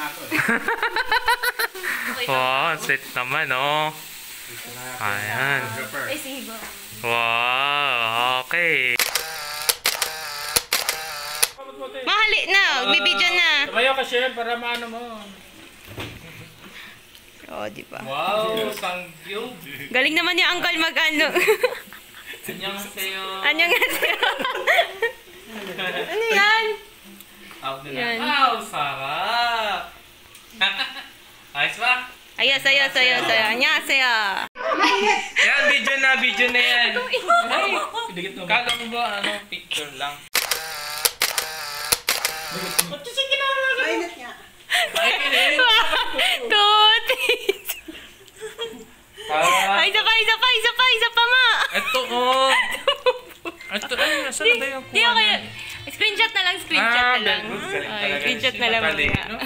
nga ako eh. Wow, sweet naman, oh. Ayan. Ay, sige ba? Wow, okay. Mahali na, bibidyo na. Tumayo ka, Shem, para maano mo. Oo, di ba? Wow, sanggyo. Galing naman yung uncle mag-ano. Annyeonghaseyo. Annyeonghaseyo. Ano yan? Yan. Wow, sarap. Ayos ba? Ayos. Annyeonghaseyo. Yan, video na yan. Ay, kala mo ba, picture lang. Mainit niya. Mainit. Tutis. Ay, isa pa ma. Ito, oh. Ito, ay, saan na ba yung kuha Screenshot na lang. Ah, very good. Galing talaga. Screenshot na lang. Mali, no?